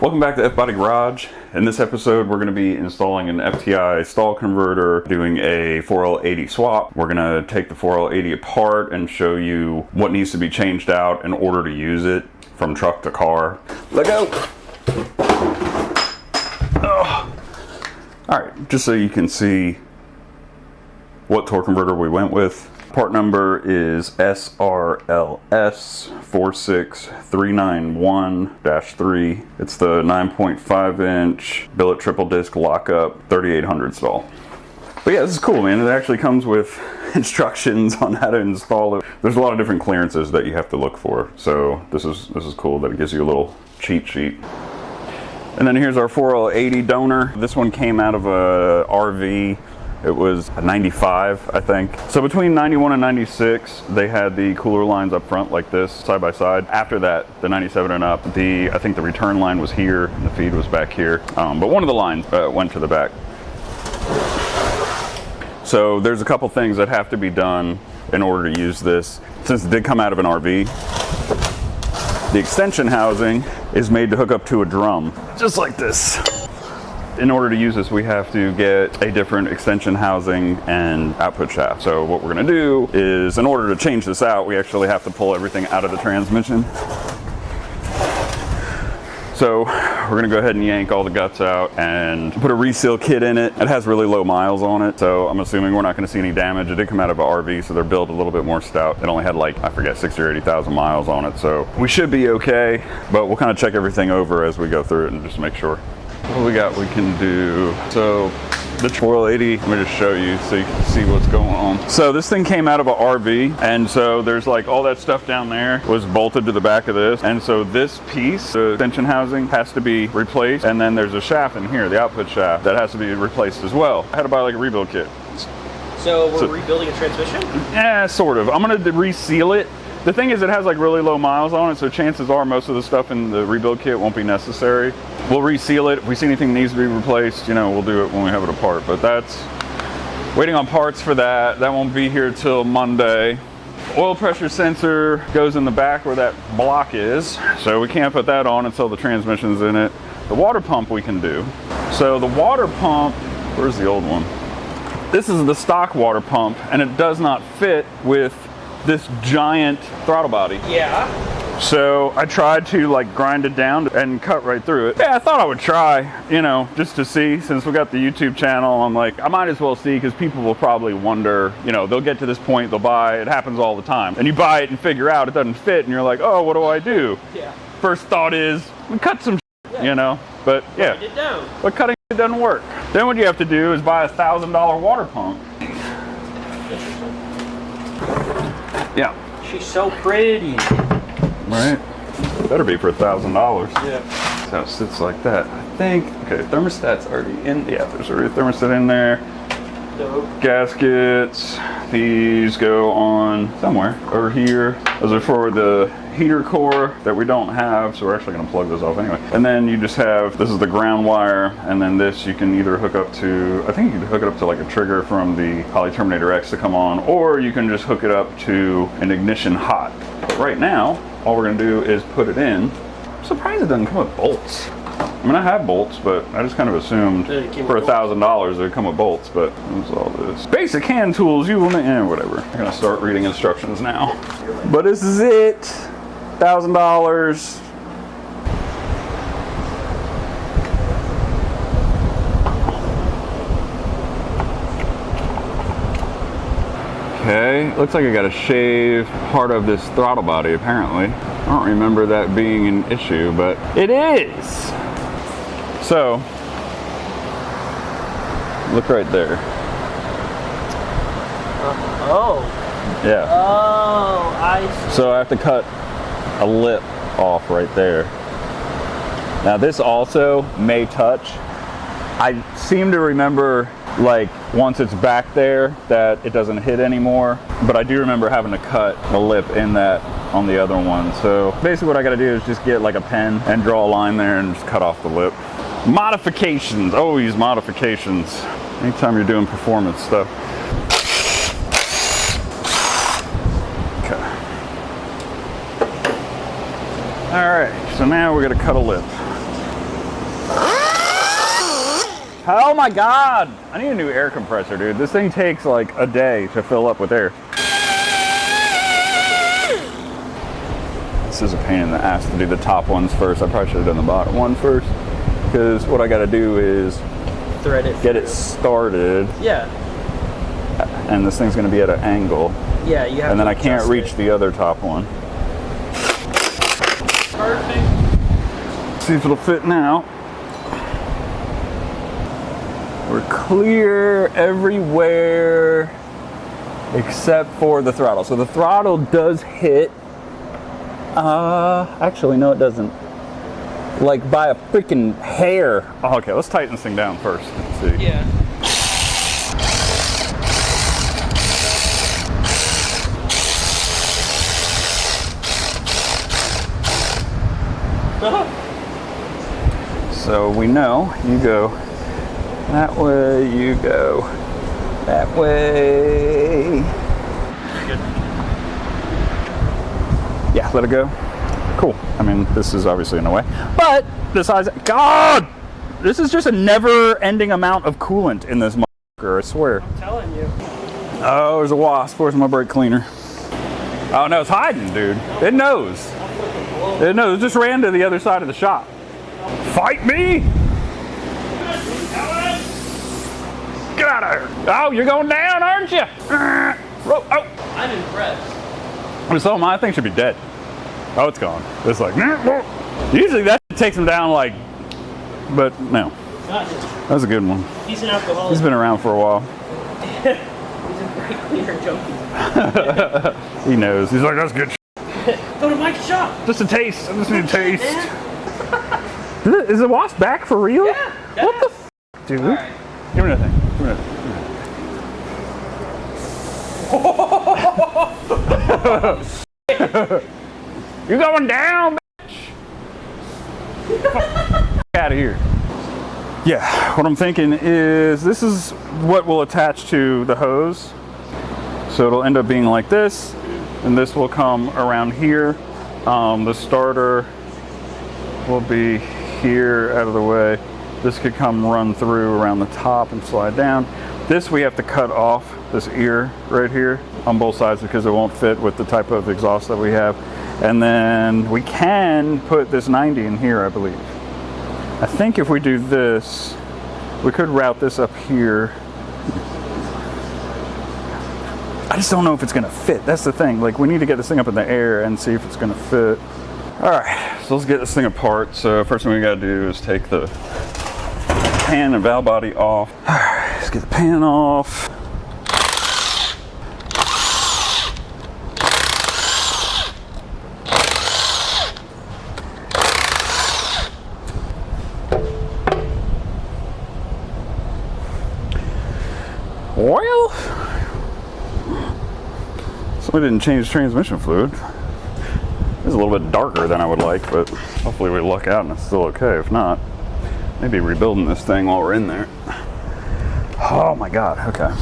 Welcome back to F-Body Garage. In this episode, we're going to be installing an FTI stall converter, doing a 4L80 swap. We're going to take the 4L80 apart and show you what needs to be changed out in order to use it from truck to car. Let go! Oh. Alright, just so you can see what torque converter we went with. Part number is SRLS46391-3. It's the 9.5 inch billet triple disc lockup 3800 stall. But yeah, this is cool, man. It actually comes with instructions on how to install it. There's a lot of different clearances that you have to look for. So this is cool that it gives you a little cheat sheet. And then here's our 4L80 donor. This one came out of a RV. It was a 95, I think. So between 91 and 96, they had the cooler lines up front like this, side by side. After that, the 97 and up, I think the return line was here and the feed was back here. But one of the lines went to the back. So there's a couple things that have to be done in order to use this. Since it did come out of an RV, the extension housing is made to hook up to a drum, just like this. In order to use this, we have to get a different extension housing and output shaft. So what we're gonna do is, in order to change this out, we actually have to pull everything out of the transmission. So we're gonna go ahead and yank all the guts out and put a reseal kit in it. It has really low miles on it, so I'm assuming we're not gonna see any damage. It did come out of an RV, so they're built a little bit more stout. It only had like, I forget, 60 or 80,000 miles on it, so we should be okay, but we'll kind of check everything over as we go through it and just make sure. What we got we can do? So the 4L80, let me just show you so you can see what's going on. So this thing came out of an RV, and so there's like all that stuff down there was bolted to the back of this, and so this piece, the extension housing, has to be replaced, and then there's a shaft in here, the output shaft, that has to be replaced as well. I had to buy like a rebuild kit. So we're rebuilding a transmission? Yeah, sort of. I'm gonna reseal it. The thing is, it has like really low miles on it, so chances are most of the stuff in the rebuild kit won't be necessary. We'll reseal it. If we see anything that needs to be replaced, you know, we'll do it when we have it apart. But that's waiting on parts for that. That won't be here till Monday. Oil pressure sensor goes in the back where that block is, so we can't put that on until the transmission's in it. The water pump we can do. So the water pump, where's the old one? This is the stock water pump, and it does not fit with this giant throttle body. Yeah. So I tried to like grind it down and cut right through it. Yeah, I thought I would try, you know, just to see. Since we got the YouTube channel, I'm like, I might as well see, because people will probably wonder, you know, they'll get to this point, they'll buy, it happens all the time. And you buy it and figure out it doesn't fit, and you're like, oh, what do I do? Yeah. First thought is, we cut some shit, you know, but yeah. Write it down. But cutting it doesn't work. Then what you have to do is buy a $1,000 water pump. Yeah. She's so pretty. Right. Better be for $1,000. Yeah. So it sits like that. I think, okay, thermostat's already in. Yeah, there's already a thermostat in there. Dope. Gaskets. These go on somewhere over here. Those are for the heater core that we don't have, so we're actually going to plug those off anyway. And then you just have, this is the ground wire, and then this you can either hook up to, I think you can hook it up to like a trigger from the Holley Terminator X to come on, or you can just hook it up to an ignition hot. But right now, all we're going to do is put it in. I'm surprised it doesn't come with bolts. I mean, I have bolts, but I just kind of assumed for $1,000 they'd come with bolts, but what's all this? Basic hand tools, you will need, whatever. I'm gonna start reading instructions now. But this is it, $1,000. Okay, looks like I gotta shave part of this throttle body, apparently. I don't remember that being an issue, but it is. So, look right there. Oh. Yeah. Oh, I see. So I have to cut a lip off right there. Now this also may touch. I seem to remember, like, once it's back there that it doesn't hit anymore, but I do remember having to cut a lip in that on the other one. So basically what I gotta do is just get like a pen and draw a line there and just cut off the lip. Modifications, always modifications. Anytime you're doing performance stuff. Okay. All right, so now we're gonna cut a lip. Oh my God! I need a new air compressor, dude. This thing takes like a day to fill up with air. This is a pain in the ass to do the top ones first. I probably should have done the bottom one first. Because what I gotta do is thread it. Get it started. Yeah. And this thing's gonna be at an angle. Yeah, you have and to then I can't reach the other top one. Perfect. See if it'll fit now. We're clear everywhere except for the throttle. So the throttle does hit. Actually, no, it doesn't. Like by a freaking hair. Oh, okay, let's tighten this thing down first. Let's see. Yeah. So we know you go that way, you go that way. Good. Yeah, let it go. Cool. I mean, this is obviously in the way, but the size. God, this is just a never-ending amount of coolant in this motherfucker. I swear. I'm telling you. Oh, there's a wasp. Where's my brake cleaner? Oh no, it's hiding, dude. It knows. It knows. It just ran to the other side of the shop. Fight me! Get out of here! Oh, you're going down, aren't you? Oh! I'm impressed. So my thing should be dead. Oh, it's gone. It's like, usually that takes him down like, but no. That was a good one. He's an alcoholic. He's been around for a while. He's a brake cleaner junkie. He knows. He's like, that's good. Go to Mike's shop. Just a taste. I just need a taste. Is the wasp back for real? Yeah. What the f, dude? Right. Give me that thing. Give me that thing. You going down, bitch? Out of here. Yeah, what I'm thinking is this is what will attach to the hose. So it'll end up being like this, and this will come around here. The starter will be here out of the way. This could come run through around the top and slide down. This we have to cut off, this ear right here on both sides because it won't fit with the type of exhaust that we have. And then we can put this 90 in here, I believe. I think if we do this, we could route this up here. I just don't know if it's gonna fit. That's the thing. Like, we need to get this thing up in the air and see if it's gonna fit. All right, so let's get this thing apart. So first thing we gotta do is take the pan and valve body off. All right, let's get the pan off. Well, somebody didn't change transmission fluid. It's a little bit darker than I would like, but hopefully we luck out and it's still okay. If not, maybe rebuilding this thing while we're in there. Oh my God, okay.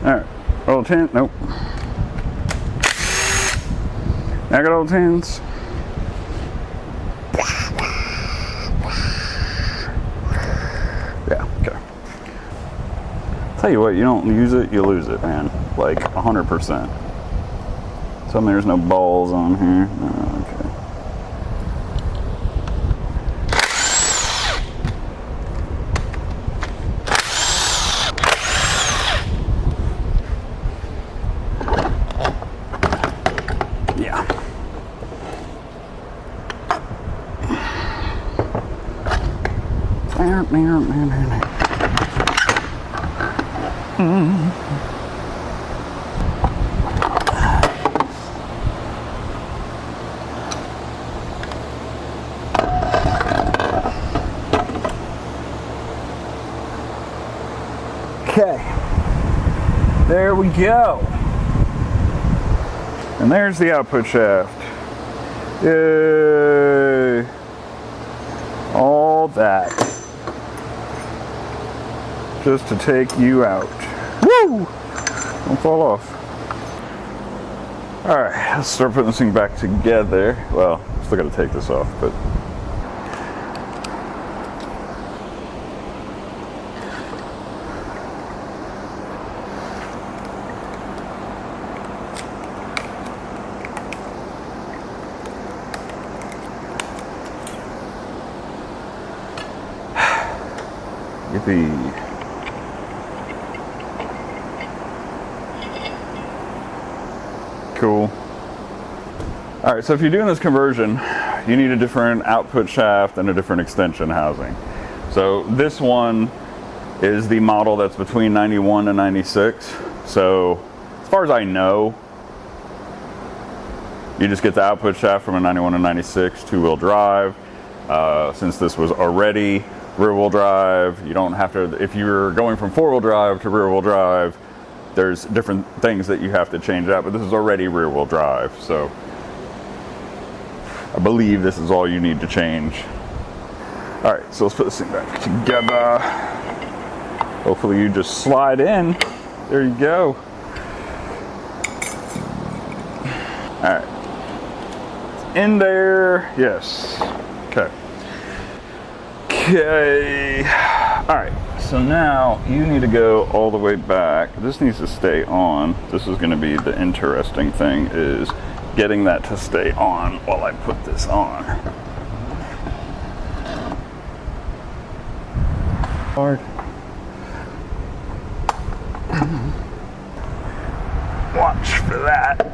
All right, roll 10, nope. I got old tins. Yeah, okay. Tell you what, you don't use it, you lose it, man. Like 100%. Tell me there's no balls on here. No, okay. Okay, there we go. And there's the output shaft. Yay! All that just to take you out. Woo! Don't fall off. All right, let's start putting this thing back together. Well, still got to take this off, but. Yippee. Cool. All right, so if you're doing this conversion, you need a different output shaft and a different extension housing. So this one is the model that's between 91 and 96. So as far as I know, you just get the output shaft from a 91 and 96 two-wheel drive. Since this was already rear-wheel drive, you don't have to, if you're going from four-wheel drive to rear-wheel drive, there's different things that you have to change out, but this is already rear-wheel drive, so I believe this is all you need to change. All right, so let's put this thing back together. Hopefully you just slide in. There you go. All right, in there, yes, okay. Okay, all right, so now you need to go all the way back. This needs to stay on. This is gonna be the interesting thing, is getting that to stay on while I put this on. Hard. Watch for that.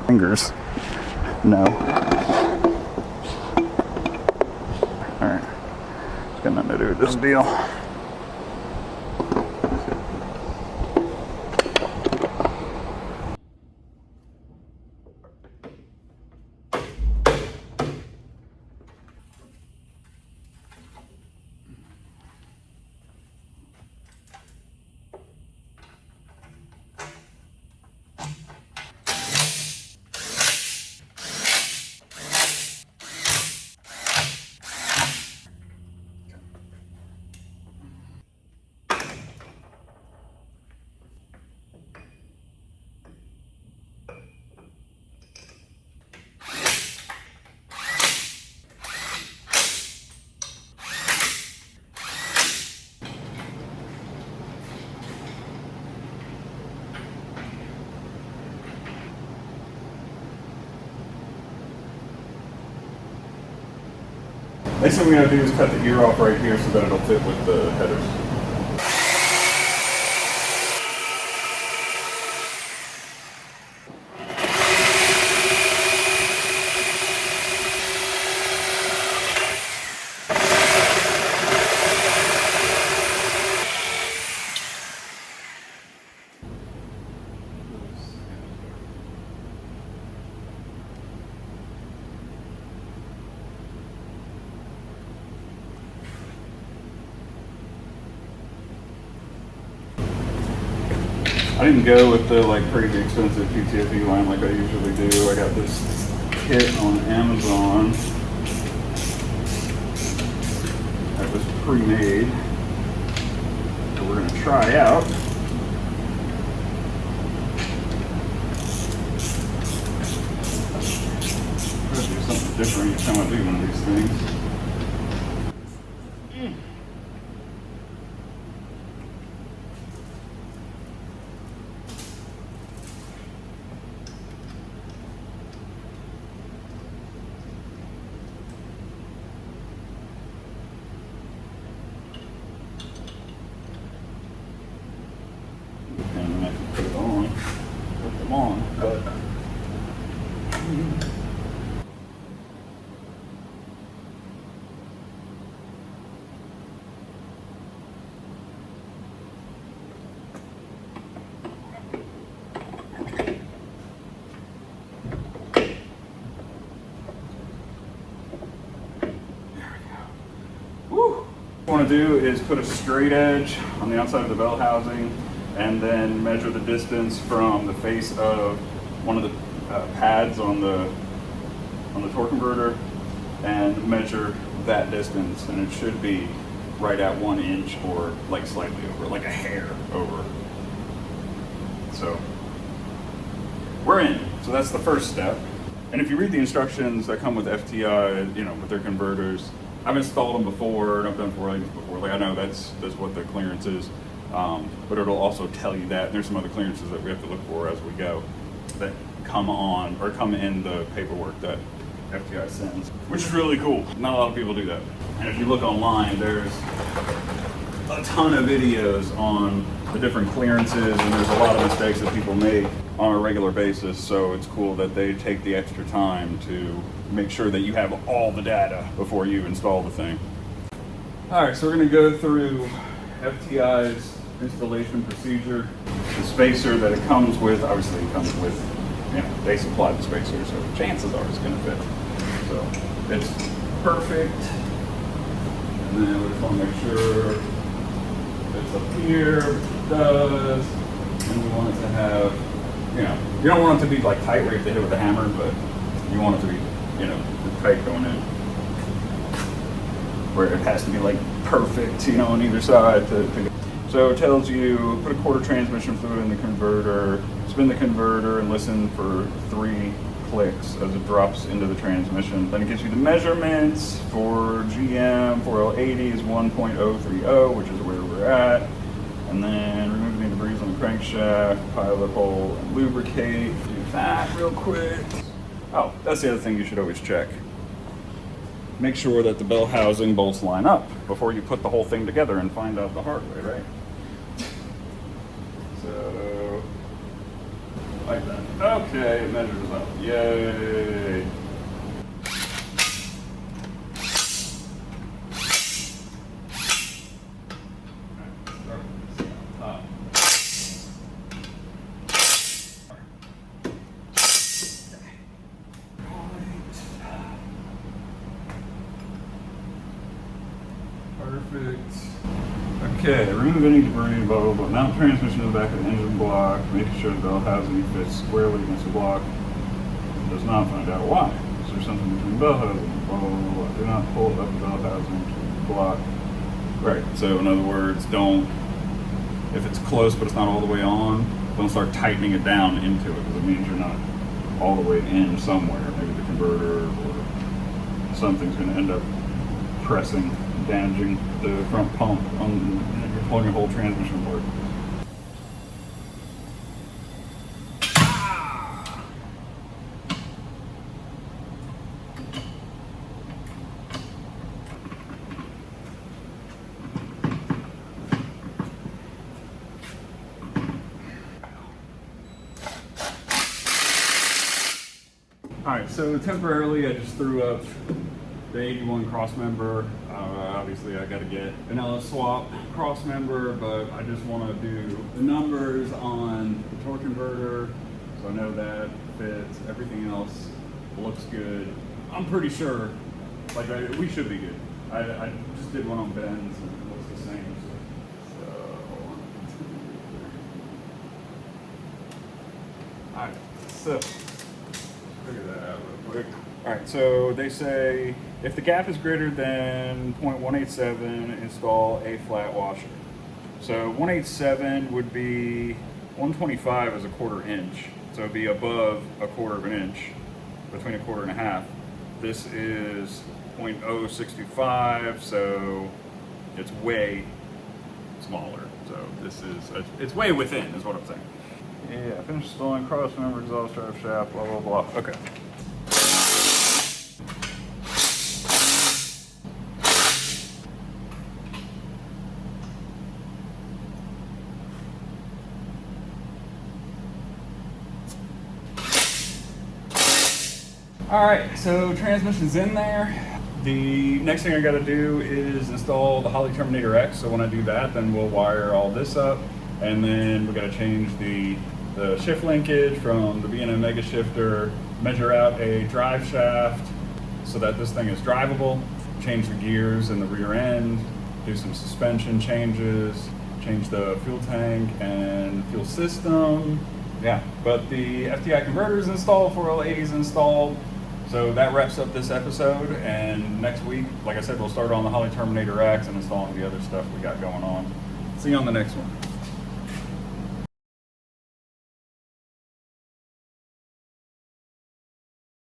Fingers. No. Alright. It's got nothing to do with this deal. Next thing we gotta do is cut the ear off right here so that it'll fit with the headers. I didn't go with the like crazy expensive PTFE line like I usually do. I got this kit on Amazon that was pre-made that we're gonna try out. Try to do something different each time I do one of these things. And then I can put it on, put them on, but want to do is put a straight edge on the outside of the bell housing and then measure the distance from the face of one of the pads on the torque converter and measure that distance, and it should be right at 1 inch or like slightly over, like a hair over. So we're in. So that's the first step. And if you read the instructions that come with FTI, you know, with their converters, I've installed them before and I've done 480s before. Like I know that's what the clearance is, but it'll also tell you that. And there's some other clearances that we have to look for as we go that come on or come in the paperwork that FTI sends, which is really cool. Not a lot of people do that. And if you look online, there's a ton of videos on the different clearances, and there's a lot of mistakes that people make on a regular basis. So it's cool that they take the extra time to make sure that you have all the data before you install the thing. All right, so we're gonna go through FTI's installation procedure. The spacer that it comes with, obviously it comes with, you know, they supply the spacer, so chances are it's gonna fit. So it's perfect. And then we just wanna make sure it's up here, it does. And we want it to have, you know, you don't want it to be like tight where you have to hit it with a hammer, but you want it to be, you know, tight going in. Where it has to be like perfect, you know, on either side to so it tells you, put a quarter transmission fluid in the converter, spin the converter and listen for 3 clicks as it drops into the transmission. Then it gives you the measurements for GM 4L80 is 1.030, which is where we're at. And then remove any debris on the crankshaft, pilot hole, and lubricate. Do that real quick. Oh, that's the other thing you should always check. Make sure that the bell housing bolts line up before you put the whole thing together and find out the hard way, right? So, like that. Okay, it measures up. Yay! Perfect. Okay, remove any debris, blah, blah, blah. Mount transmission to the back of the engine block, making sure the bell housing fits squarely against the block. Does not find out why. Is there something between bell housing? Blah, blah, blah, blah. Do not pull up the bell housing to the block. Right, so in other words, don't, if it's close but it's not all the way on, don't start tightening it down into it, because it means you're not all the way in somewhere. Maybe the converter or something's going to end up pressing, damaging the front pump on, you're pulling a whole transmission apart. Alright, so temporarily I just threw up the 81 Crossmember. Obviously I gotta get vanilla swap Crossmember, but I just want to do the numbers on the torque converter, so I know that fits. Everything else looks good. I'm pretty sure, like we should be good. I just did one on Ben's and it looks the same. Alright, so figure that out real quick. Alright, so they say if the gap is greater than 0.187, install a flat washer. So 187 would be 125 is a 1/4 inch. So it'd be above a 1/4 inch, between a 1/4 and a half. This is 0.065, so it's way smaller. So this is, it's way within, is what I'm saying. Yeah, finished installing Crossmember, exhaust drive shaft, blah, blah, blah. Okay. All right, so transmission's in there. The next thing I gotta do is install the Holley Terminator X. So when I do that, then we'll wire all this up, and then we gotta change the shift linkage from the B&M Mega Shifter, measure out a drive shaft so that this thing is drivable, change the gears in the rear end, do some suspension changes, change the fuel tank and fuel system. Yeah, but the FTI converter is installed, 4L80 is installed. So that wraps up this episode, and next week, like I said, we'll start on the Holley Terminator X and installing the other stuff we got going on. See you on the next one.